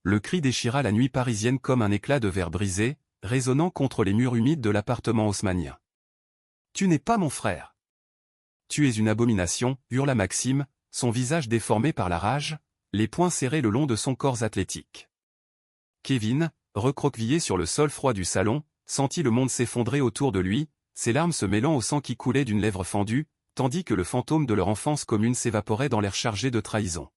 Le cri déchira la nuit parisienne comme un éclat de verre brisé, résonnant contre les murs humides de l'appartement haussmannien. « Tu n'es pas mon frère. Tu es une abomination » hurla Maxime, son visage déformé par la rage, les poings serrés le long de son corps athlétique. Kevin, recroquevillé sur le sol froid du salon, sentit le monde s'effondrer autour de lui, ses larmes se mêlant au sang qui coulait d'une lèvre fendue, tandis que le fantôme de leur enfance commune s'évaporait dans l'air chargé de trahison.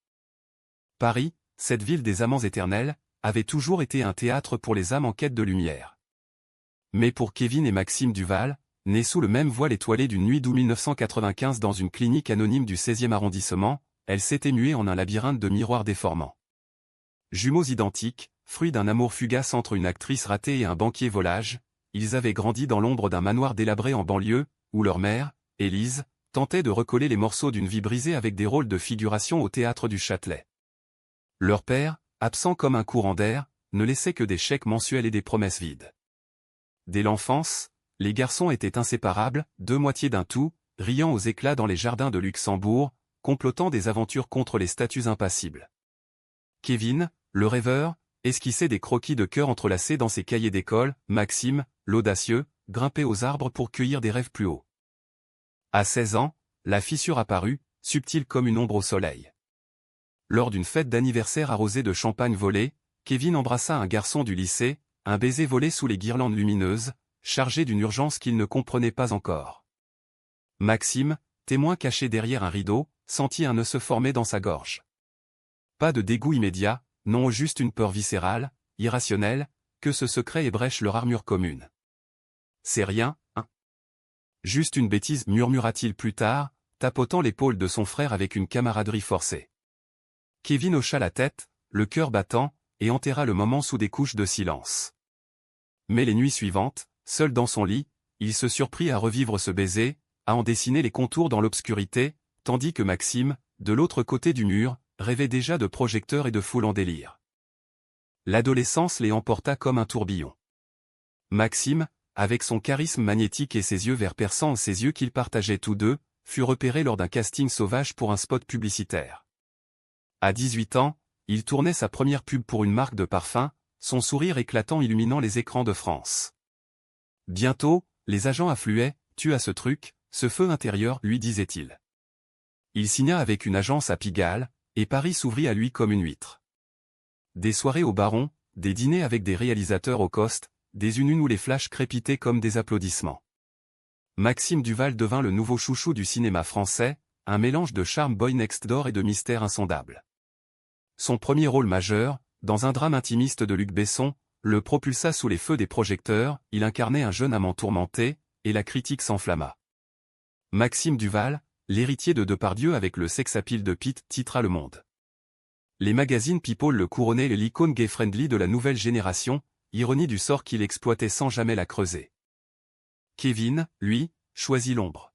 Paris, cette ville des amants éternels, avait toujours été un théâtre pour les âmes en quête de lumière. Mais pour Kevin et Maxime Duval, nés sous le même voile étoilé d'une nuit d'août 1995 dans une clinique anonyme du 16e arrondissement, elle s'était muée en un labyrinthe de miroirs déformants. Jumeaux identiques, fruits d'un amour fugace entre une actrice ratée et un banquier volage, ils avaient grandi dans l'ombre d'un manoir délabré en banlieue, où leur mère, Élise, tentait de recoller les morceaux d'une vie brisée avec des rôles de figuration au théâtre du Châtelet. Leur père, absent comme un courant d'air, ne laissait que des chèques mensuels et des promesses vides. Dès l'enfance, les garçons étaient inséparables, deux moitiés d'un tout, riant aux éclats dans les jardins de Luxembourg, complotant des aventures contre les statues impassibles. Kevin, le rêveur, esquissait des croquis de cœur entrelacés dans ses cahiers d'école, Maxime, l'audacieux, grimpait aux arbres pour cueillir des rêves plus hauts. À 16 ans, la fissure apparut, subtile comme une ombre au soleil. Lors d'une fête d'anniversaire arrosée de champagne volé, Kevin embrassa un garçon du lycée, un baiser volé sous les guirlandes lumineuses, chargé d'une urgence qu'il ne comprenait pas encore. Maxime, témoin caché derrière un rideau, sentit un nœud se former dans sa gorge. Pas de dégoût immédiat, non, juste une peur viscérale, irrationnelle, que ce secret ébrèche leur armure commune. « C'est rien, hein ? Juste une bêtise, murmura-t-il plus tard, tapotant l'épaule de son frère avec une camaraderie forcée. Kevin hocha la tête, le cœur battant, et enterra le moment sous des couches de silence. Mais les nuits suivantes, seul dans son lit, il se surprit à revivre ce baiser, à en dessiner les contours dans l'obscurité, tandis que Maxime, de l'autre côté du mur, rêvait déjà de projecteurs et de foules en délire. L'adolescence les emporta comme un tourbillon. Maxime, avec son charisme magnétique et ses yeux verts perçants, ses yeux qu'ils partageaient tous deux, fut repéré lors d'un casting sauvage pour un spot publicitaire. À 18 ans, il tournait sa première pub pour une marque de parfum, son sourire éclatant illuminant les écrans de France. Bientôt, les agents affluaient, « Tu as ce truc, ce feu intérieur », lui disait-il. Il signa avec une agence à Pigalle, et Paris s'ouvrit à lui comme une huître. Des soirées au Baron, des dîners avec des réalisateurs au Coste, des unes où les flashs crépitaient comme des applaudissements. Maxime Duval devint le nouveau chouchou du cinéma français, un mélange de charme boy next door et de mystère insondable. Son premier rôle majeur, dans un drame intimiste de Luc Besson, le propulsa sous les feux des projecteurs, il incarnait un jeune amant tourmenté, et la critique s'enflamma. Maxime Duval, l'héritier de Depardieu avec le sex-appeal de Pitt, titra Le Monde. Les magazines People le couronnaient l'icône gay-friendly de la nouvelle génération, ironie du sort qu'il exploitait sans jamais la creuser. Kevin, lui, choisit l'ombre.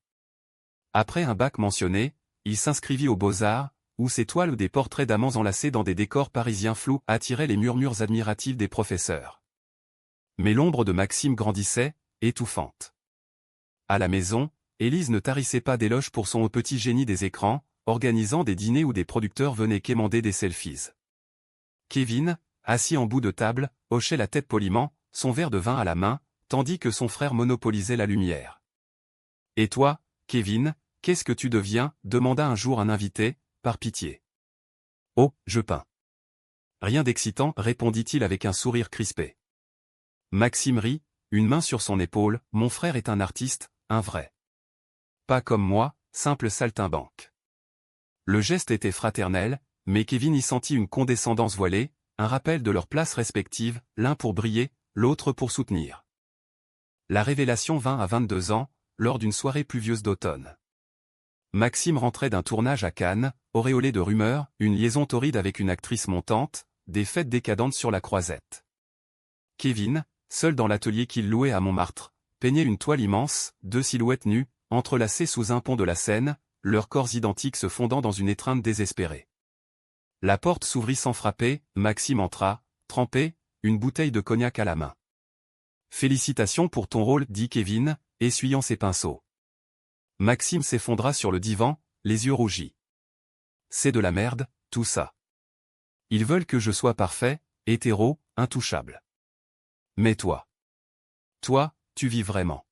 Après un bac mentionné, il s'inscrivit aux Beaux-Arts, où ses toiles des portraits d'amants enlacés dans des décors parisiens flous attiraient les murmures admiratifs des professeurs. Mais l'ombre de Maxime grandissait, étouffante. À la maison, Élise ne tarissait pas d'éloges pour son petit génie des écrans, organisant des dîners où des producteurs venaient quémander des selfies. Kevin, assis en bout de table, hochait la tête poliment, son verre de vin à la main, tandis que son frère monopolisait la lumière. « Et toi, Kevin, qu'est-ce que tu deviens » demanda un jour un invité, par pitié. « Oh, je peins. »« Rien d'excitant » répondit-il avec un sourire crispé. Maxime rit, une main sur son épaule, « Mon frère est un artiste, un vrai. Pas comme moi, simple saltimbanque. » Le geste était fraternel, mais Kevin y sentit une condescendance voilée, un rappel de leurs places respectives, l'un pour briller, l'autre pour soutenir. La révélation vint à 22 ans, lors d'une soirée pluvieuse d'automne. Maxime rentrait d'un tournage à Cannes, auréolé de rumeurs, une liaison torride avec une actrice montante, des fêtes décadentes sur la Croisette. Kevin, seul dans l'atelier qu'il louait à Montmartre, peignait une toile immense, deux silhouettes nues, entrelacées sous un pont de la Seine, leurs corps identiques se fondant dans une étreinte désespérée. La porte s'ouvrit sans frapper, Maxime entra, trempé, une bouteille de cognac à la main. « Félicitations pour ton rôle » dit Kevin, essuyant ses pinceaux. Maxime s'effondra sur le divan, les yeux rougis. « C'est de la merde, tout ça. Ils veulent que je sois parfait, hétéro, intouchable. Mais toi, tu vis vraiment.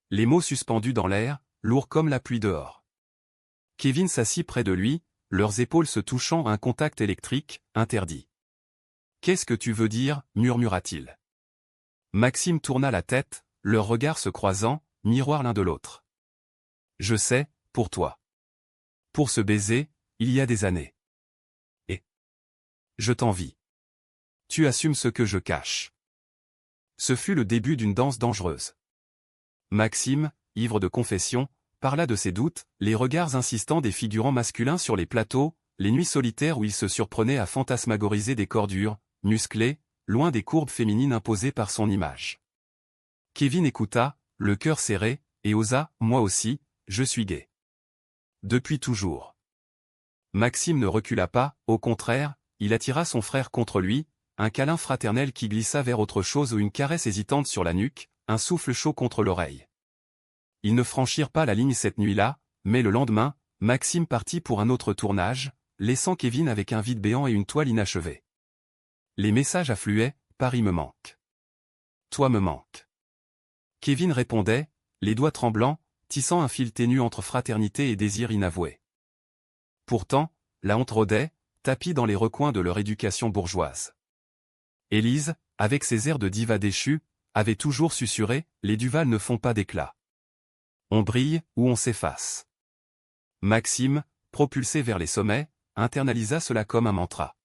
Les mots suspendus dans l'air, lourds comme la pluie dehors. Kevin s'assit près de lui, leurs épaules se touchant à un contact électrique, interdit. Qu'est-ce que tu veux dire, murmura-t-il. Maxime tourna la tête, leurs regards se croisant, miroir l'un de l'autre. Je sais, pour toi. Pour ce baiser, il y a des années. Et je t'envie. Tu assumes ce que je cache. Ce fut le début d'une danse dangereuse. Maxime, ivre de confession, parla de ses doutes, les regards insistants des figurants masculins sur les plateaux, les nuits solitaires où il se surprenait à fantasmagoriser des corps durs, musclés, loin des courbes féminines imposées par son image. Kevin écouta, le cœur serré, et osa, moi aussi, je suis gay. Depuis toujours. Maxime ne recula pas, au contraire, il attira son frère contre lui, un câlin fraternel qui glissa vers autre chose ou une caresse hésitante sur la nuque, un souffle chaud contre l'oreille. Ils ne franchirent pas la ligne cette nuit-là, mais le lendemain, Maxime partit pour un autre tournage, laissant Kevin avec un vide béant et une toile inachevée. Les messages affluaient, Paris me manque. Toi me manques. Kevin répondait, les doigts tremblants, tissant un fil ténu entre fraternité et désir inavoué. Pourtant, la honte rôdait, tapie dans les recoins de leur éducation bourgeoise. Élise, avec ses airs de diva déchue, avait toujours susurré, les Duval ne font pas d'éclat. On brille, ou on s'efface. Maxime, propulsé vers les sommets, internalisa cela comme un mantra.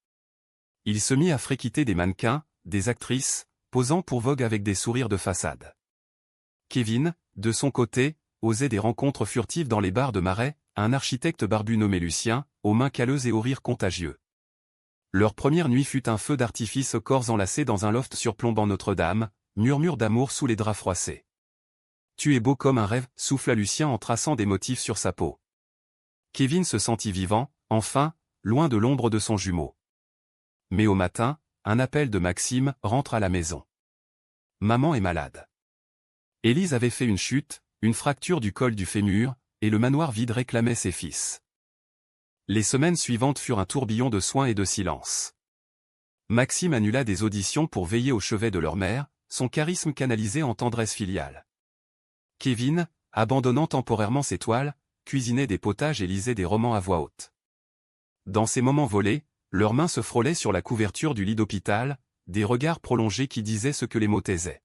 Il se mit à fréquiter des mannequins, des actrices, posant pour Vogue avec des sourires de façade. Kevin, de son côté, osait des rencontres furtives dans les bars de Marais, un architecte barbu nommé Lucien, aux mains calleuses et aux rires contagieux. Leur première nuit fut un feu d'artifice aux corps enlacés dans un loft surplombant Notre-Dame, murmure d'amour sous les draps froissés. Tu es beau comme un rêve, souffla Lucien en traçant des motifs sur sa peau. Kevin se sentit vivant, enfin, loin de l'ombre de son jumeau. Mais au matin, un appel de Maxime rentre à la maison. Maman est malade. Élise avait fait une chute, une fracture du col du fémur, et le manoir vide réclamait ses fils. Les semaines suivantes furent un tourbillon de soins et de silence. Maxime annula des auditions pour veiller au chevet de leur mère, son charisme canalisé en tendresse filiale. Kevin, abandonnant temporairement ses toiles, cuisinait des potages et lisait des romans à voix haute. Dans ces moments volés, leurs mains se frôlaient sur la couverture du lit d'hôpital, des regards prolongés qui disaient ce que les mots taisaient.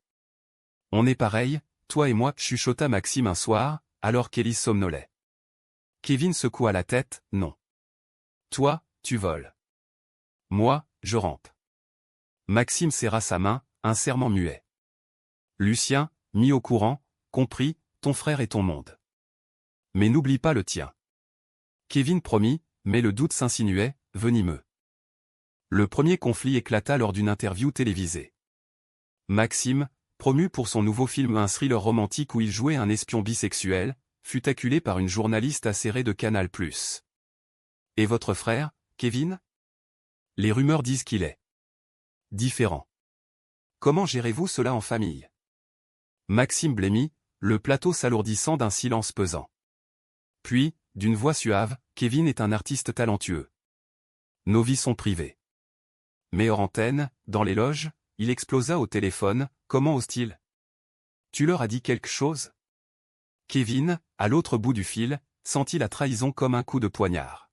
On est pareil, toi et moi, chuchota Maxime un soir, alors qu'Élise somnolait. Kevin secoua la tête, non. Toi, tu voles. Moi, je rampe. Maxime serra sa main, un serment muet. Lucien, mis au courant, comprit, ton frère est ton monde. Mais n'oublie pas le tien. Kevin promit, mais le doute s'insinuait, venimeux. Le premier conflit éclata lors d'une interview télévisée. Maxime, promu pour son nouveau film un thriller romantique où il jouait un espion bisexuel, fut acculé par une journaliste acérée de Canal+. Et votre frère, Kevin? Les rumeurs disent qu'il est différent. Comment gérez-vous cela en famille? Maxime blêmit, le plateau s'alourdissant d'un silence pesant. Puis, d'une voix suave, Kevin est un artiste talentueux. Nos vies sont privées. Mais hors antenne, dans les loges, il explosa au téléphone, comment ose-t-il? Tu leur as dit quelque chose? Kevin, à l'autre bout du fil, sentit la trahison comme un coup de poignard.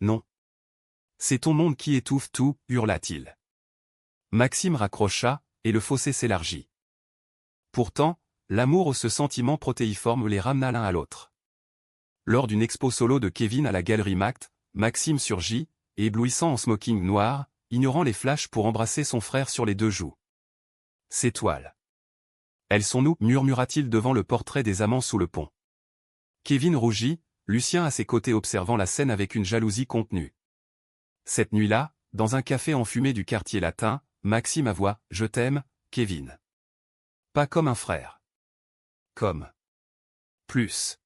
Non. C'est ton monde qui étouffe tout, hurla-t-il. Maxime raccrocha, et le fossé s'élargit. Pourtant, l'amour ce sentiment protéiforme les ramena l'un à l'autre. Lors d'une expo solo de Kevin à la Galerie Mact, Maxime surgit, éblouissant en smoking noir, ignorant les flashs pour embrasser son frère sur les deux joues. Ces toiles. Elles sont nous, murmura-t-il devant le portrait des amants sous le pont. Kevin rougit, Lucien à ses côtés observant la scène avec une jalousie contenue. Cette nuit-là, dans un café enfumé du quartier latin, Maxime avoua, je t'aime, Kevin. Pas comme un frère. Comme. Plus.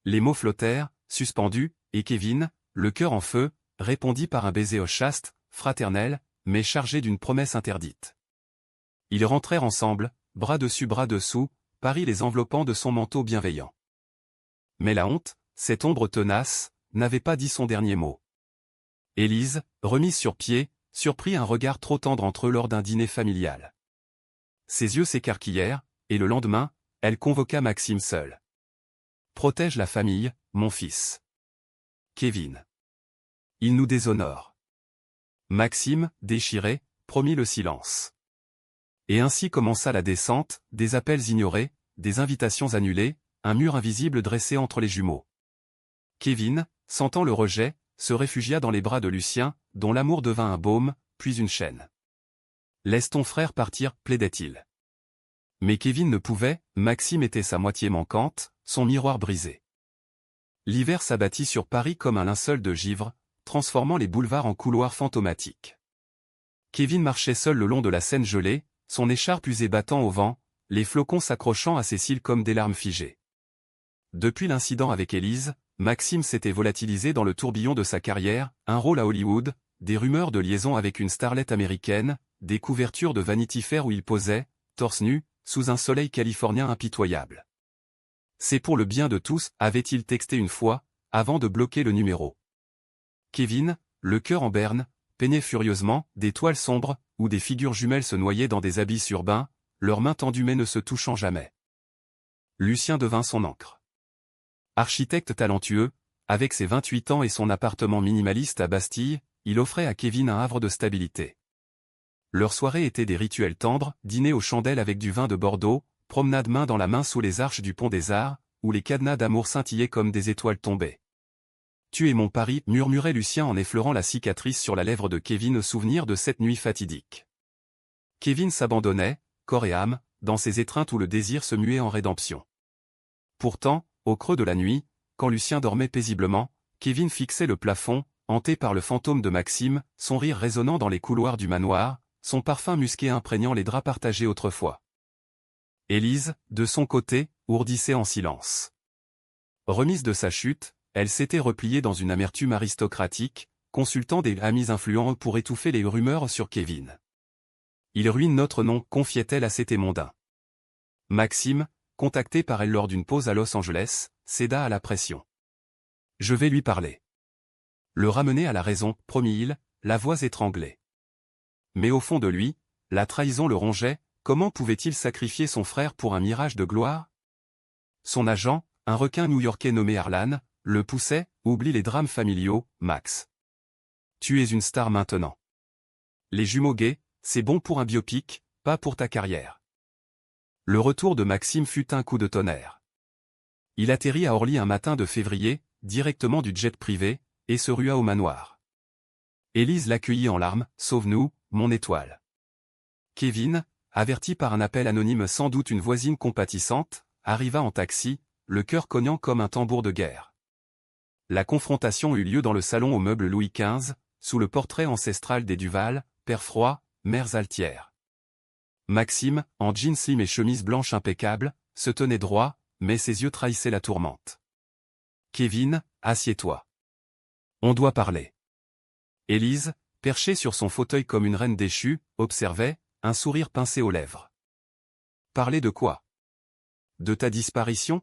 Les mots flottèrent, suspendus, et Kevin, le cœur en feu, répondit par un baiser chaste, fraternel, mais chargé d'une promesse interdite. Ils rentrèrent ensemble, bras dessus bras dessous, Paris les enveloppant de son manteau bienveillant. Mais la honte, cette ombre tenace, n'avait pas dit son dernier mot. Élise, remise sur pied, surprit un regard trop tendre entre eux lors d'un dîner familial. Ses yeux s'écarquillèrent, et le lendemain, elle convoqua Maxime seul. « Protège la famille, mon fils. Kevin. Il nous déshonore. » Maxime, déchiré, promit le silence. Et ainsi commença la descente, des appels ignorés, des invitations annulées, un mur invisible dressé entre les jumeaux. Kevin, sentant le rejet, se réfugia dans les bras de Lucien, dont l'amour devint un baume, puis une chaîne. « Laisse ton frère partir, plaidait-il. Mais Kevin ne pouvait, Maxime était sa moitié manquante, son miroir brisé. L'hiver s'abattit sur Paris comme un linceul de givre, transformant les boulevards en couloirs fantomatiques. Kevin marchait seul le long de la Seine gelée, son écharpe usée battant au vent, les flocons s'accrochant à ses cils comme des larmes figées. Depuis l'incident avec Élise, Maxime s'était volatilisé dans le tourbillon de sa carrière, un rôle à Hollywood, des rumeurs de liaison avec une starlette américaine, des couvertures de Vanity Fair où il posait, torse nu, sous un soleil californien impitoyable. C'est pour le bien de tous, avait-il texté une fois, avant de bloquer le numéro. Kevin, le cœur en berne, peignait furieusement, des toiles sombres, où des figures jumelles se noyaient dans des abysses urbains, leurs mains tendues mais ne se touchant jamais. Lucien devint son encre. Architecte talentueux, avec ses 28 ans et son appartement minimaliste à Bastille, il offrait à Kevin un havre de stabilité. Leurs soirées étaient des rituels tendres, dîner aux chandelles avec du vin de Bordeaux, promenade main dans la main sous les arches du Pont des Arts, où les cadenas d'amour scintillaient comme des étoiles tombées. « Tu es mon pari » murmurait Lucien en effleurant la cicatrice sur la lèvre de Kevin au souvenir de cette nuit fatidique. Kevin s'abandonnait, corps et âme, dans ces étreintes où le désir se muait en rédemption. Pourtant, au creux de la nuit, quand Lucien dormait paisiblement, Kevin fixait le plafond, hanté par le fantôme de Maxime, son rire résonnant dans les couloirs du manoir, son parfum musqué imprégnant les draps partagés autrefois. Élise, de son côté, ourdissait en silence. Remise de sa chute, elle s'était repliée dans une amertume aristocratique, consultant des amis influents pour étouffer les rumeurs sur Kevin. « Il ruine notre nom » confiait-elle à ses témondains. Maxime, contacté par elle lors d'une pause à Los Angeles, céda à la pression. « Je vais lui parler. » Le ramener à la raison, promit-il, la voix étranglée. Mais au fond de lui, la trahison le rongeait, comment pouvait-il sacrifier son frère pour un mirage de gloire? Son agent, un requin new-yorkais nommé Harlan, le poussait, oublie les drames familiaux, Max. Tu es une star maintenant. Les jumeaux gays, c'est bon pour un biopic, pas pour ta carrière. Le retour de Maxime fut un coup de tonnerre. Il atterrit à Orly un matin de février, directement du jet privé, et se rua au manoir. Élise l'accueillit en larmes, « Sauve-nous, mon étoile. » Kevin, averti par un appel anonyme sans doute une voisine compatissante, arriva en taxi, le cœur cognant comme un tambour de guerre. La confrontation eut lieu dans le salon aux meubles Louis XV, sous le portrait ancestral des Duval, père Froid, mères Altière. Maxime, en jeans slim et chemise blanche impeccable, se tenait droit, mais ses yeux trahissaient la tourmente. « Kevin, assieds-toi. On doit parler. » Élise, perchée sur son fauteuil comme une reine déchue, observait, un sourire pincé aux lèvres. « Parler de quoi? De ta disparition?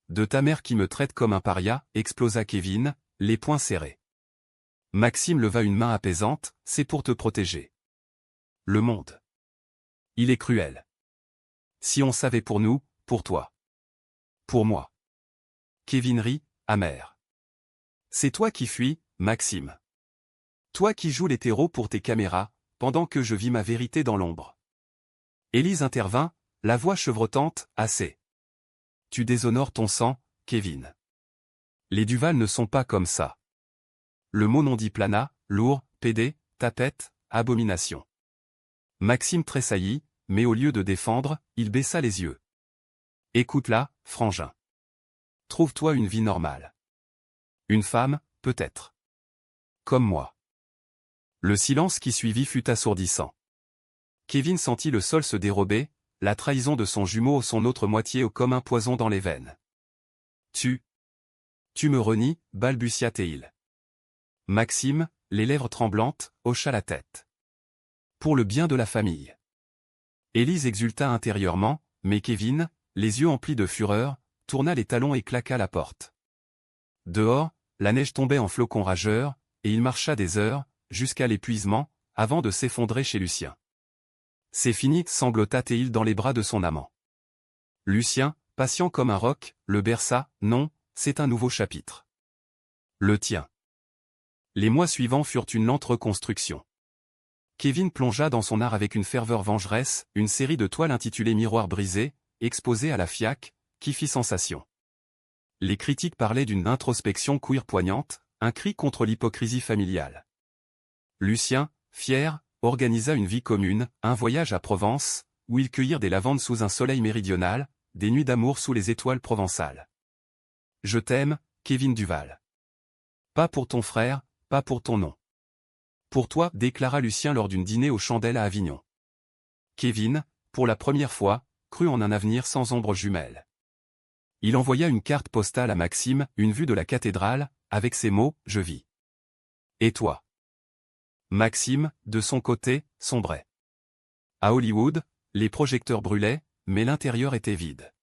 De ta mère qui me traite comme un paria » explosa Kevin, les poings serrés. Maxime leva une main apaisante, « C'est pour te protéger. Le monde. Il est cruel. Si on savait pour nous, pour toi. Pour moi. » Kevin rit, amer. « C'est toi qui fuis, Maxime. Toi qui joues l'hétéro pour tes caméras, pendant que je vis ma vérité dans l'ombre. » Élise intervint, la voix chevrotante, « Assez. Tu déshonores ton sang, Kevin. Les Duval ne sont pas comme ça. » Le mot non dit plana, lourd, pédé, tapette, abomination. Maxime tressaillit, mais au lieu de défendre, il baissa les yeux. « Écoute-la, frangin. Trouve-toi une vie normale. Une femme, peut-être. Comme moi. » Le silence qui suivit fut assourdissant. Kevin sentit le sol se dérober, la trahison de son jumeau son autre moitié comme un poison dans les veines. « Tu me renies » balbutia-t-il. Maxime, les lèvres tremblantes, hocha la tête. « Pour le bien de la famille. » Élise exulta intérieurement, mais Kevin, les yeux emplis de fureur, tourna les talons et claqua la porte. Dehors, la neige tombait en flocons rageurs, et il marcha des heures, jusqu'à l'épuisement, avant de s'effondrer chez Lucien. C'est fini, sanglota Théil dans les bras de son amant. Lucien, patient comme un roc, le berça. Non, c'est un nouveau chapitre. Le tien. Les mois suivants furent une lente reconstruction. Kevin plongea dans son art avec une ferveur vengeresse, une série de toiles intitulées Miroir brisé, exposées à la FIAC, qui fit sensation. Les critiques parlaient d'une introspection queer poignante, un cri contre l'hypocrisie familiale. Lucien, fier, organisa une vie commune, un voyage à Provence, où ils cueillirent des lavandes sous un soleil méridional, des nuits d'amour sous les étoiles provençales. Je t'aime, Kevin Duval. Pas pour ton frère, pas pour ton nom. Pour toi, déclara Lucien lors d'une dîner aux chandelles à Avignon. Kevin, pour la première fois, crut en un avenir sans ombre jumelle. Il envoya une carte postale à Maxime, une vue de la cathédrale, avec ces mots, je vis. Et toi? Maxime, de son côté, sombrait. À Hollywood, les projecteurs brûlaient, mais l'intérieur était vide.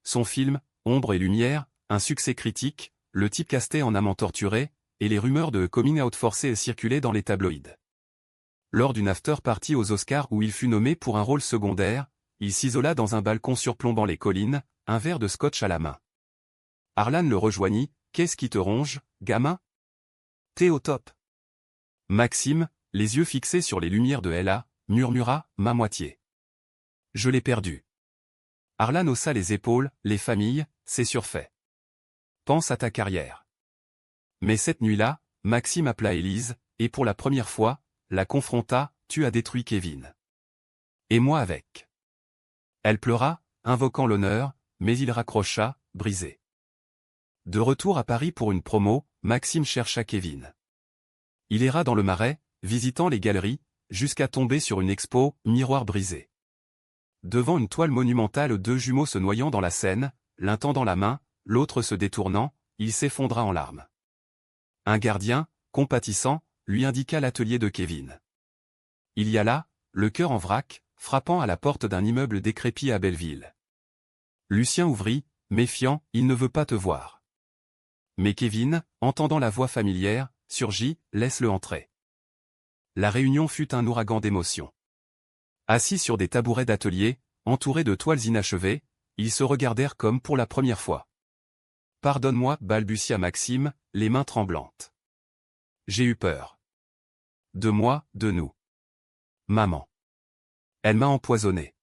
Son film, Ombre et lumière, un succès critique, le type casté en amant torturé, et les rumeurs de coming out forcé circulaient dans les tabloïds. Lors d'une after-party aux Oscars où il fut nommé pour un rôle secondaire, il s'isola dans un balcon surplombant les collines, un verre de scotch à la main. Harlan le rejoignit, qu'est-ce qui te ronge, gamin? T'es au top. Maxime, les yeux fixés sur les lumières de Ella, murmura, ma moitié. Je l'ai perdu. Harlan haussa les épaules, les familles, c'est surfait. Pense à ta carrière. Mais cette nuit-là, Maxime appela Élise, et pour la première fois, la confronta, tu as détruit Kevin. Et moi avec. Elle pleura, invoquant l'honneur, mais il raccrocha, brisé. De retour à Paris pour une promo, Maxime chercha Kevin. Il erra dans le Marais, visitant les galeries, jusqu'à tomber sur une expo, Miroir brisé. Devant une toile monumentale, deux jumeaux se noyant dans la Seine, l'un tendant la main, l'autre se détournant, il s'effondra en larmes. Un gardien, compatissant, lui indiqua l'atelier de Kevin. Il y alla, le cœur en vrac, frappant à la porte d'un immeuble décrépit à Belleville. Lucien ouvrit, méfiant, il ne veut pas te voir. Mais Kevin, entendant la voix familière, surgit, laisse-le entrer. La réunion fut un ouragan d'émotions. Assis sur des tabourets d'atelier, entourés de toiles inachevées, ils se regardèrent comme pour la première fois. Pardonne-moi, balbutia Maxime, les mains tremblantes. J'ai eu peur. De moi, de nous. Maman. Elle m'a empoisonné.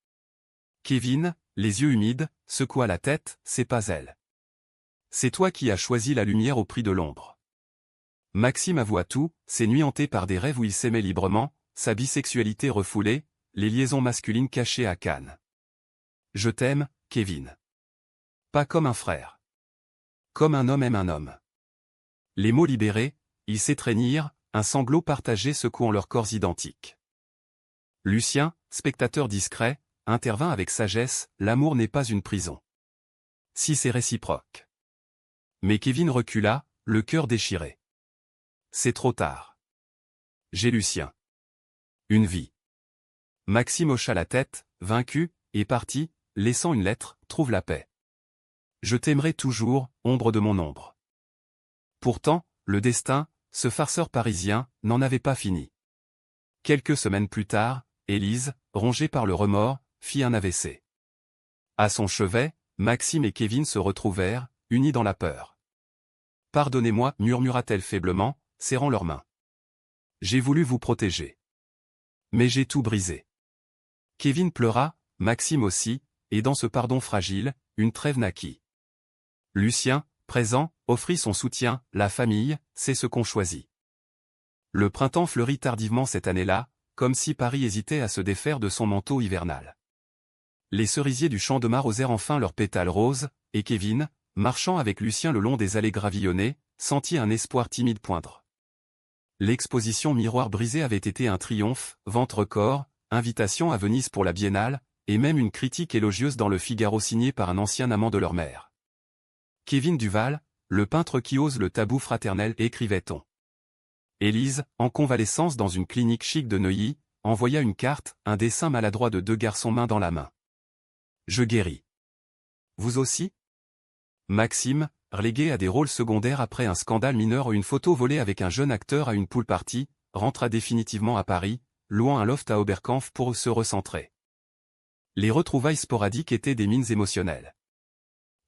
Kevin, les yeux humides, secoua la tête, c'est pas elle. C'est toi qui as choisi la lumière au prix de l'ombre. Maxime avoua tout, ses nuits hantées par des rêves où il s'aimait librement, sa bisexualité refoulée, les liaisons masculines cachées à Cannes. Je t'aime, Kevin. Pas comme un frère. Comme un homme aime un homme. Les mots libérés, ils s'étreignirent, un sanglot partagé secouant leurs corps identiques. Lucien, spectateur discret, intervint avec sagesse, l'amour n'est pas une prison. Si c'est réciproque. Mais Kevin recula, le cœur déchiré. C'est trop tard. J'ai Lucien. Une vie. Maxime hocha la tête, vaincu, et partit, laissant une lettre, trouve la paix. Je t'aimerai toujours, ombre de mon ombre. Pourtant, le destin, ce farceur parisien, n'en avait pas fini. Quelques semaines plus tard, Élise, rongée par le remords, fit un AVC. À son chevet, Maxime et Kevin se retrouvèrent, unis dans la peur. Pardonnez-moi, murmura-t-elle faiblement, serrant leurs mains. J'ai voulu vous protéger. Mais j'ai tout brisé. Kevin pleura, Maxime aussi, et dans ce pardon fragile, une trêve naquit. Lucien, présent, offrit son soutien, la famille, c'est ce qu'on choisit. Le printemps fleurit tardivement cette année-là, comme si Paris hésitait à se défaire de son manteau hivernal. Les cerisiers du Champ de Mars osèrent enfin leurs pétales roses, et Kevin, marchant avec Lucien le long des allées gravillonnées, sentit un espoir timide poindre. L'exposition Miroir brisé avait été un triomphe, vente record, invitation à Venise pour la Biennale, et même une critique élogieuse dans le Figaro signée par un ancien amant de leur mère. Kevin Duval, le peintre qui ose le tabou fraternel, écrivait-on. Élise, en convalescence dans une clinique chic de Neuilly, envoya une carte, un dessin maladroit de deux garçons main dans la main. Je guéris. Vous aussi? Maxime, relégué à des rôles secondaires après un scandale mineur ou une photo volée avec un jeune acteur à une pool party, rentra définitivement à Paris, louant un loft à Oberkampf pour se recentrer. Les retrouvailles sporadiques étaient des mines émotionnelles.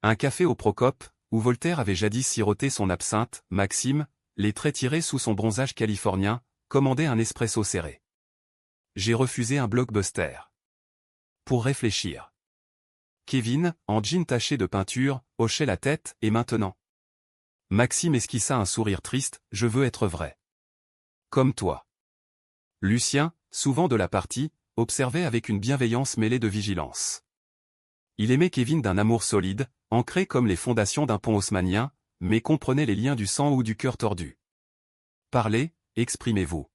Un café au Procope, où Voltaire avait jadis siroté son absinthe, Maxime, les traits tirés sous son bronzage californien, commandait un espresso serré. J'ai refusé un blockbuster. Pour réfléchir. Kevin, en jean taché de peinture, hochait la tête, et maintenant. Maxime esquissa un sourire triste, je veux être vrai. Comme toi. Lucien, souvent de la partie, observait avec une bienveillance mêlée de vigilance. Il aimait Kevin d'un amour solide, ancré comme les fondations d'un pont haussmannien, mais comprenait les liens du sang ou du cœur tordu. Parlez, exprimez-vous.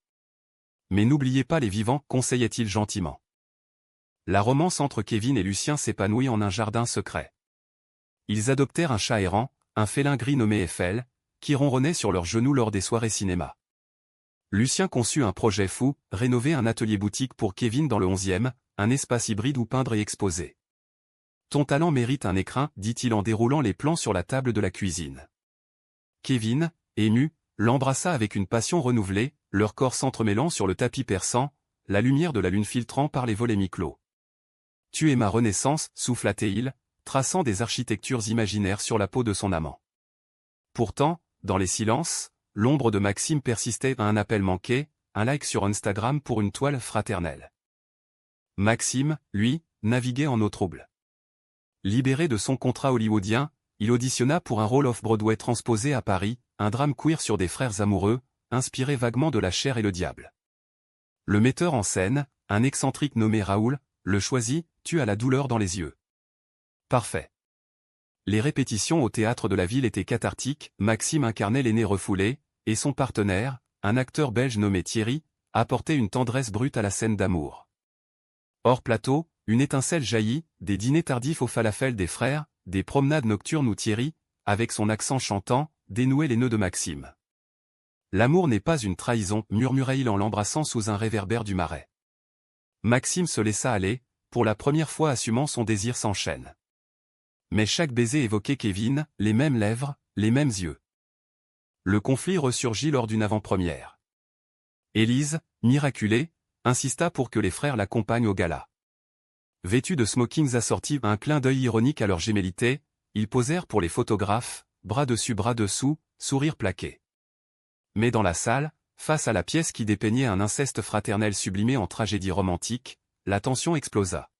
Mais n'oubliez pas les vivants, conseillait-il gentiment. La romance entre Kevin et Lucien s'épanouit en un jardin secret. Ils adoptèrent un chat errant, un félin gris nommé Eiffel, qui ronronnait sur leurs genoux lors des soirées cinéma. Lucien conçut un projet fou, rénover un atelier-boutique pour Kevin dans le 11e, un espace hybride où peindre et exposer. Ton talent mérite un écrin, dit-il en déroulant les plans sur la table de la cuisine. Kevin, ému, l'embrassa avec une passion renouvelée, leurs corps s'entremêlant sur le tapis perçant, la lumière de la lune filtrant par les volets mi-clos. Tu es ma renaissance, souffla-t-il, traçant des architectures imaginaires sur la peau de son amant. Pourtant, dans les silences, l'ombre de Maxime persistait à un appel manqué, un like sur Instagram pour une toile fraternelle. Maxime, lui, naviguait en eau trouble. Libéré de son contrat hollywoodien, il auditionna pour un rôle off-Broadway transposé à Paris, un drame queer sur des frères amoureux, inspiré vaguement de La Chair et le Diable. Le metteur en scène, un excentrique nommé Raoul, le choisit, tu as la douleur dans les yeux. Parfait. Les répétitions au théâtre de la ville étaient cathartiques, Maxime incarnait l'aîné refoulé, et son partenaire, un acteur belge nommé Thierry, apportait une tendresse brute à la scène d'amour. Hors plateau, une étincelle jaillit, des dîners tardifs au falafel des frères, des promenades nocturnes où Thierry, avec son accent chantant, dénouait les nœuds de Maxime. L'amour n'est pas une trahison, murmurait-il en l'embrassant sous un réverbère du marais. Maxime se laissa aller, pour la première fois assumant son désir sans chaîne. Mais chaque baiser évoquait Kevin, les mêmes lèvres, les mêmes yeux. Le conflit ressurgit lors d'une avant-première. Élise, miraculée, insista pour que les frères l'accompagnent au gala. Vêtus de smokings assortis à un clin d'œil ironique à leur gémellité, ils posèrent pour les photographes, bras dessus bras dessous, sourire plaqué. Mais dans la salle, face à la pièce qui dépeignait un inceste fraternel sublimé en tragédie romantique, la tension explosa.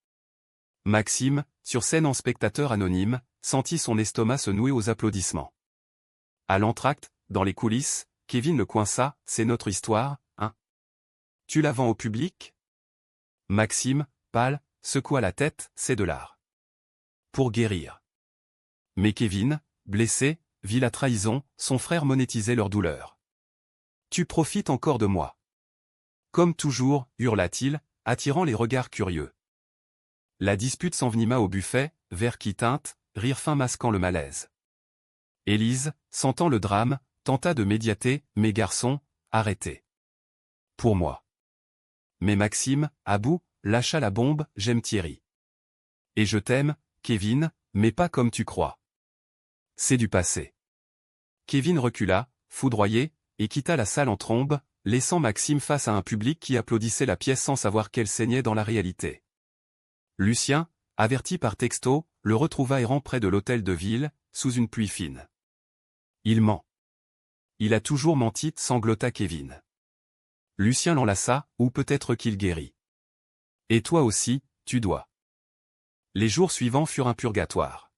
Maxime, sur scène en spectateur anonyme, sentit son estomac se nouer aux applaudissements. À l'entracte, dans les coulisses, Kevin le coinça, c'est notre histoire, hein? Tu la vends au public? Maxime, pâle, secoua la tête, c'est de l'art. Pour guérir. Mais Kevin, blessé, vit la trahison, son frère monétisait leur douleur. Tu profites encore de moi. Comme toujours, hurla-t-il, attirant les regards curieux. La dispute s'envenima au buffet, verre qui teinte, rire fin masquant le malaise. Élise, sentant le drame, tenta de médiater, mes garçons, arrêtez. Pour moi. Mais Maxime, à bout, lâcha la bombe, j'aime Thierry. Et je t'aime, Kevin, mais pas comme tu crois. C'est du passé. Kevin recula, foudroyé, et quitta la salle en trombe, laissant Maxime face à un public qui applaudissait la pièce sans savoir qu'elle saignait dans la réalité. Lucien, averti par texto, le retrouva errant près de l'hôtel de ville, sous une pluie fine. Il ment. Il a toujours menti, sanglota Kevin. Lucien l'enlaça, ou peut-être qu'il guérit. Et toi aussi, tu dois. Les jours suivants furent un purgatoire.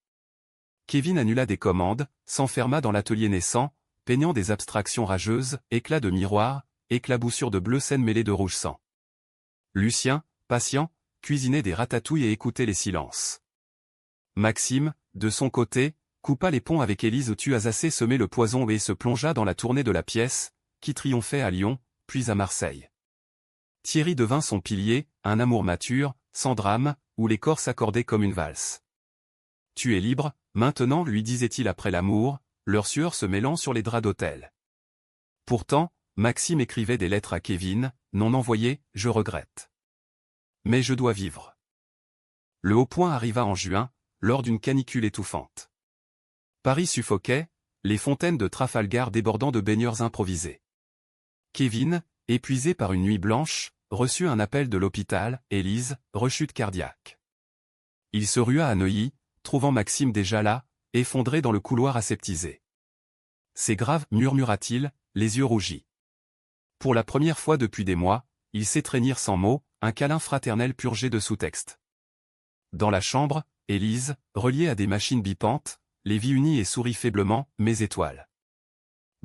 Kevin annula des commandes, s'enferma dans l'atelier naissant, peignant des abstractions rageuses, éclats de miroirs, éclaboussures de bleu scène mêlée de rouge sang. Lucien, patient, cuisinait des ratatouilles et écoutait les silences. Maxime, de son côté, coupa les ponts avec Élise où Tuazacé semait le poison et se plongea dans la tournée de la pièce, qui triomphait à Lyon, puis à Marseille. Thierry devint son pilier, un amour mature, sans drame, où les corps s'accordaient comme une valse. Tu es libre, maintenant, lui disait-il après l'amour, leur sueur se mêlant sur les draps d'hôtel. Pourtant, Maxime écrivait des lettres à Kevin, non envoyées, je regrette. Mais je dois vivre. Le haut point arriva en juin, lors d'une canicule étouffante. Paris suffoquait, les fontaines de Trafalgar débordant de baigneurs improvisés. Kevin, épuisé par une nuit blanche, reçut un appel de l'hôpital, Élise, rechute cardiaque. Il se rua à Neuilly, trouvant Maxime déjà là, effondré dans le couloir aseptisé. C'est grave, murmura-t-il, les yeux rougis. Pour la première fois depuis des mois, ils s'étreignirent sans mots, un câlin fraternel purgé de sous-texte. Dans la chambre, Élise, reliée à des machines bipantes, les vit unies et sourit faiblement, mes étoiles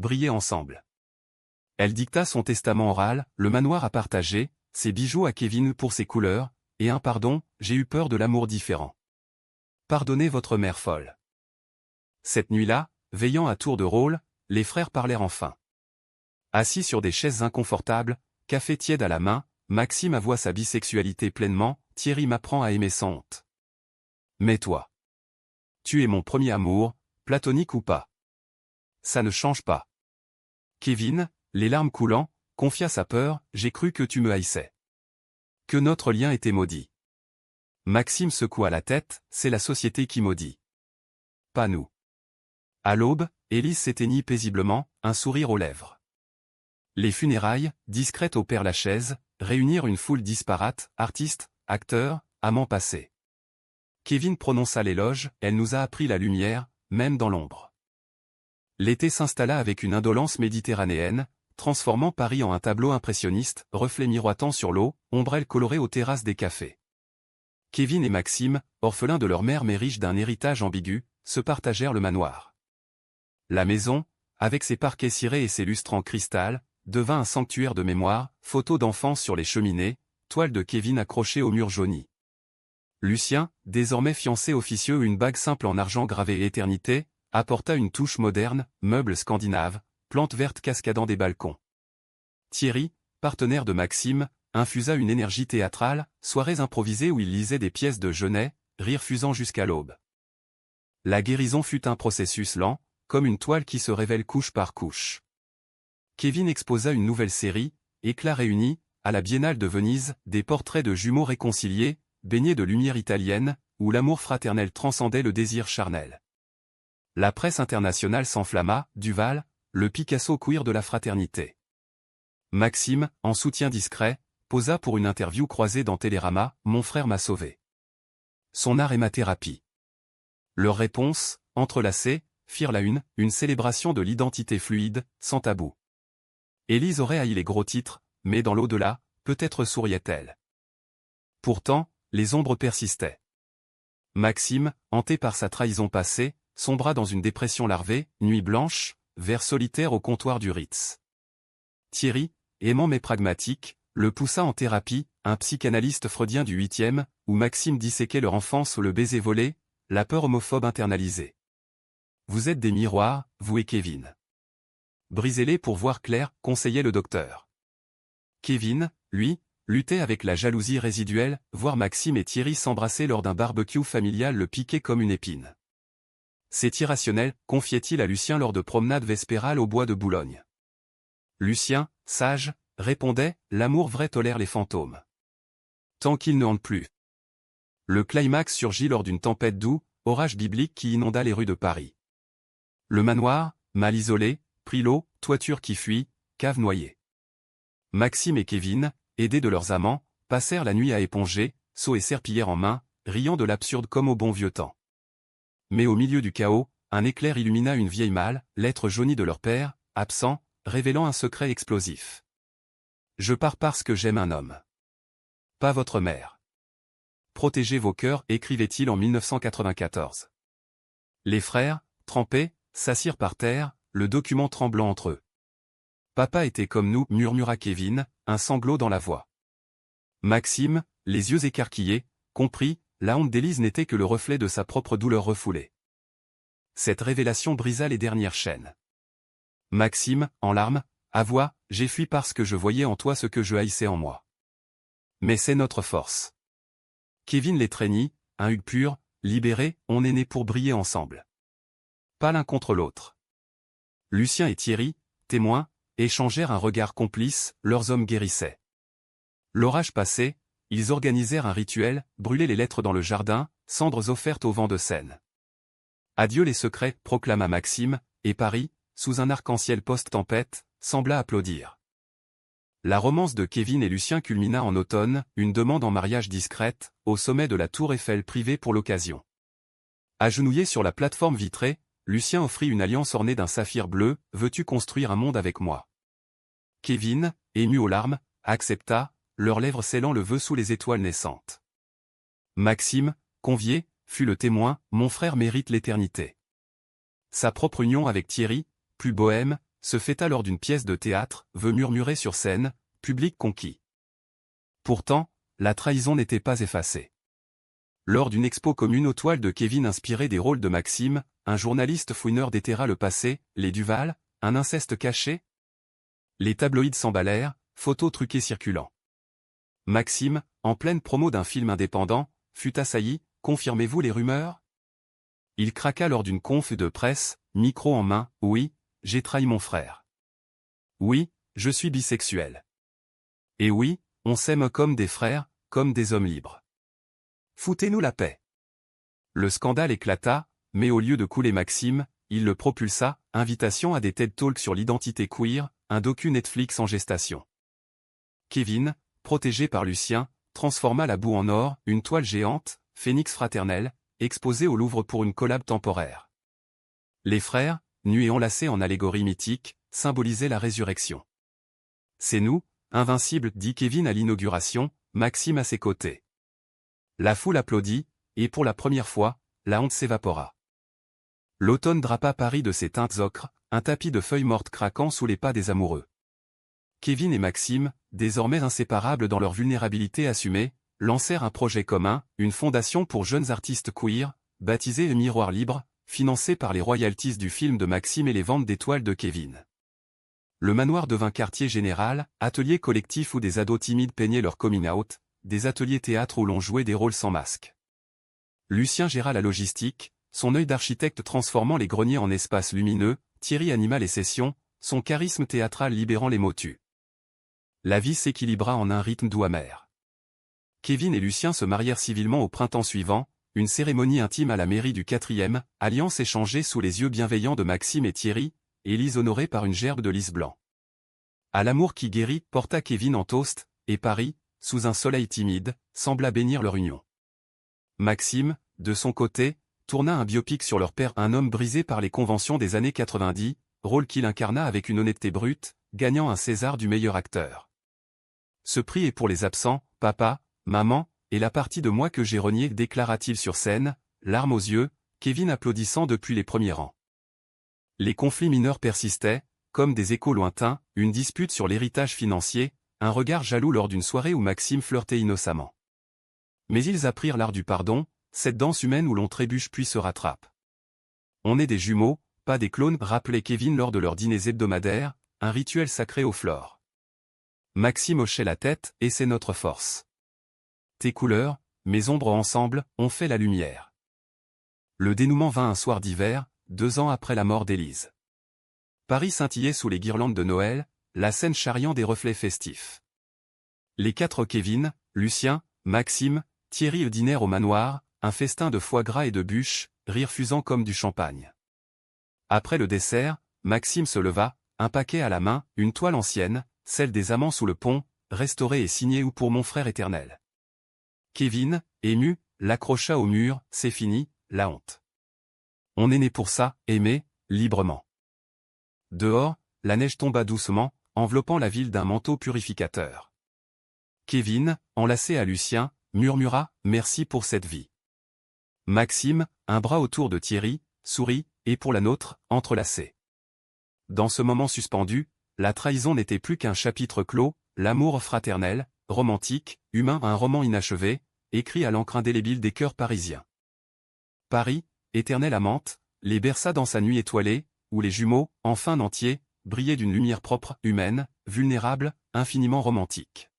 brillaient ensemble. Elle dicta son testament oral, le manoir à partager, ses bijoux à Kevin pour ses couleurs, et un pardon, j'ai eu peur de l'amour différent. Pardonnez votre mère folle. Cette nuit-là, veillant à tour de rôle, les frères parlèrent enfin. Assis sur des chaises inconfortables, café tiède à la main, Maxime avoua sa bisexualité pleinement, Thierry m'apprend à aimer sans honte. Mais toi. Tu es mon premier amour, platonique ou pas. Ça ne change pas. Kevin, les larmes coulant, confia sa peur, j'ai cru que tu me haïssais. Que notre lien était maudit. Maxime secoua la tête, c'est la société qui maudit. Pas nous. À l'aube, Élise s'éteignit paisiblement, un sourire aux lèvres. Les funérailles, discrètes au Père-Lachaise, réunirent une foule disparate, artistes, acteurs, amants passés. Kevin prononça l'éloge, elle nous a appris la lumière, même dans l'ombre. L'été s'installa avec une indolence méditerranéenne, transformant Paris en un tableau impressionniste, reflets miroitant sur l'eau, ombrelles colorées aux terrasses des cafés. Kevin et Maxime, orphelins de leur mère mais riches d'un héritage ambigu, se partagèrent le manoir. La maison, avec ses parquets cirés et ses lustres en cristal, devint un sanctuaire de mémoire, photos d'enfance sur les cheminées, toiles de Kevin accrochées au mur jauni. Lucien, désormais fiancé officieux, une bague simple en argent gravée éternité, apporta une touche moderne, meubles scandinaves, plantes vertes cascadant des balcons. Thierry, partenaire de Maxime, infusa une énergie théâtrale, soirées improvisées où il lisait des pièces de Genet, rire fusant jusqu'à l'aube. La guérison fut un processus lent, comme une toile qui se révèle couche par couche. Kevin exposa une nouvelle série, Éclats réunis, à la Biennale de Venise, des portraits de jumeaux réconciliés, baignés de lumière italienne, où l'amour fraternel transcendait le désir charnel. La presse internationale s'enflamma, Duval, le Picasso queer de la fraternité. Maxime, en soutien discret, posa pour une interview croisée dans Télérama, Mon frère m'a sauvé. Son art est ma thérapie. Leurs réponses, entrelacées, firent la une célébration de l'identité fluide, sans tabou. Élise aurait haï les gros titres, mais dans l'au-delà, peut-être souriait-elle. Pourtant, les ombres persistaient. Maxime, hanté par sa trahison passée, sombra dans une dépression larvée, nuit blanche, vers solitaire au comptoir du Ritz. Thierry, aimant mais pragmatique, le poussa en thérapie, un psychanalyste freudien du 8e, où Maxime disséquait leur enfance le baiser volé, la peur homophobe internalisée. Vous êtes des miroirs, vous et Kevin. Brisez-les pour voir clair, conseillait le docteur. Kevin, lui, luttait avec la jalousie résiduelle, voir Maxime et Thierry s'embrasser lors d'un barbecue familial le piquait comme une épine. C'est irrationnel, confiait-il à Lucien lors de promenades vespérales au bois de Boulogne. Lucien, sage, répondait, l'amour vrai tolère les fantômes. Tant qu'il ne hante plus. Le climax surgit lors d'une tempête d'août, orage biblique qui inonda les rues de Paris. Le manoir, mal isolé, prit l'eau, toiture qui fuit, cave noyée. Maxime et Kevin, aidés de leurs amants, passèrent la nuit à éponger, seaux et serpillières en main, riant de l'absurde comme au bon vieux temps. Mais au milieu du chaos, un éclair illumina une vieille malle, lettre jaunie de leur père, absent, révélant un secret explosif. Je pars parce que j'aime un homme. Pas votre mère. Protégez vos cœurs, écrivait-il en 1994. Les frères, trempés, s'assirent par terre, le document tremblant entre eux. Papa était comme nous, murmura Kevin, un sanglot dans la voix. Maxime, les yeux écarquillés, comprit, la honte d'Élise n'était que le reflet de sa propre douleur refoulée. Cette révélation brisa les dernières chaînes. Maxime, en larmes, avoua, j'ai fui parce que je voyais en toi ce que je haïssais en moi. Mais c'est notre force. Kevin l'étreignit, un hug pur, libéré, on est nés pour briller ensemble. Pas l'un contre l'autre. Lucien et Thierry, témoins, échangèrent un regard complice, leurs hommes guérissaient. L'orage passé, ils organisèrent un rituel, brûler les lettres dans le jardin, cendres offertes au vent de Seine. Adieu les secrets, proclama Maxime, et Paris, sous un arc-en-ciel post-tempête, sembla applaudir. La romance de Kevin et Lucien culmina en automne, une demande en mariage discrète, au sommet de la tour Eiffel privée pour l'occasion. Agenouillé sur la plateforme vitrée, Lucien offrit une alliance ornée d'un saphir bleu, « Veux-tu construire un monde avec moi ?» Kevin, ému aux larmes, accepta, leurs lèvres scellant le vœu sous les étoiles naissantes. Maxime, convié, fut le témoin, « Mon frère mérite l'éternité. » Sa propre union avec Thierry, plus bohème, se fêta lors d'une pièce de théâtre, vœu murmuré sur scène, public conquis. Pourtant, la trahison n'était pas effacée. Lors d'une expo commune aux toiles de Kevin inspirée des rôles de Maxime, un journaliste fouineur déterra le passé, les Duval, un inceste caché. Les tabloïds s'emballèrent, photos truquées circulant. Maxime, en pleine promo d'un film indépendant, fut assailli, « Confirmez-vous les rumeurs ?» Il craqua lors d'une conf de presse, micro en main, « Oui, j'ai trahi mon frère. Oui, je suis bisexuel. Et oui, on s'aime comme des frères, comme des hommes libres. Foutez-nous la paix. » Le scandale éclata, mais au lieu de couler Maxime, il le propulsa, invitation à des TED Talks sur l'identité queer, un docu Netflix en gestation. Kevin, protégé par Lucien, transforma la boue en or, une toile géante, Phénix fraternelle, exposée au Louvre pour une collab temporaire. Les frères, nus et enlacés en allégorie mythique, symbolisaient la résurrection. « C'est nous, invincibles » dit Kevin à l'inauguration, Maxime à ses côtés. La foule applaudit, et pour la première fois, la honte s'évapora. L'automne drapa Paris de ses teintes ocre, un tapis de feuilles mortes craquant sous les pas des amoureux. Kevin et Maxime, désormais inséparables dans leur vulnérabilité assumée, lancèrent un projet commun, une fondation pour jeunes artistes queer, baptisée Le Miroir Libre, financée par les royalties du film de Maxime et les ventes d'étoiles de Kevin. Le manoir devint quartier général, atelier collectif où des ados timides peignaient leur coming out, des ateliers théâtre où l'on jouait des rôles sans masque. Lucien géra la logistique, son œil d'architecte transformant les greniers en espaces lumineux, Thierry anima les sessions, son charisme théâtral libérant les motus. La vie s'équilibra en un rythme doux amer. Kevin et Lucien se marièrent civilement au printemps suivant, une cérémonie intime à la mairie du 4e, alliance échangée sous les yeux bienveillants de Maxime et Thierry, Élise honorée par une gerbe de lys blanc. À l'amour qui guérit, porta Kevin en toast, et Paris, sous un soleil timide, sembla bénir leur union. Maxime, de son côté, tourna un biopic sur leur père, un homme brisé par les conventions des années 90, rôle qu'il incarna avec une honnêteté brute, gagnant un César du meilleur acteur. Ce prix est pour les absents, papa, maman, et la partie de moi que j'ai reniée, déclara-t-il sur scène, larmes aux yeux, Kevin applaudissant depuis les premiers rangs. Les conflits mineurs persistaient, comme des échos lointains, une dispute sur l'héritage financier, un regard jaloux lors d'une soirée où Maxime flirtait innocemment. Mais ils apprirent l'art du pardon, cette danse humaine où l'on trébuche puis se rattrape. On est des jumeaux, pas des clones, rappelait Kevin lors de leurs dîners hebdomadaires, un rituel sacré aux flores. Maxime hochait la tête, et c'est notre force. Tes couleurs, mes ombres ensemble, ont fait la lumière. Le dénouement vint un soir d'hiver, 2 ans après la mort d'Élise. Paris scintillait sous les guirlandes de Noël, la scène charriant des reflets festifs. Les 4 Kevin, Lucien, Maxime, Thierry dînèrent au manoir, un festin de foie gras et de bûches, rire fusant comme du champagne. Après le dessert, Maxime se leva, un paquet à la main, une toile ancienne, celle des amants sous le pont, restaurée et signée ou pour mon frère éternel. Kevin, ému, l'accrocha au mur, c'est fini, la honte. On est né pour ça, aimer, librement. Dehors, la neige tomba doucement, enveloppant la ville d'un manteau purificateur. Kevin, enlacé à Lucien, murmura « Merci pour cette vie ». Maxime, un bras autour de Thierry, sourit, et pour la nôtre, entrelacé. Dans ce moment suspendu, la trahison n'était plus qu'un chapitre clos, l'amour fraternel, romantique, humain, un roman inachevé, écrit à l'encre indélébile des cœurs parisiens. Paris, éternelle amante, les berça dans sa nuit étoilée, où les jumeaux, enfin entiers, brillaient d'une lumière propre, humaine, vulnérable, infiniment romantique.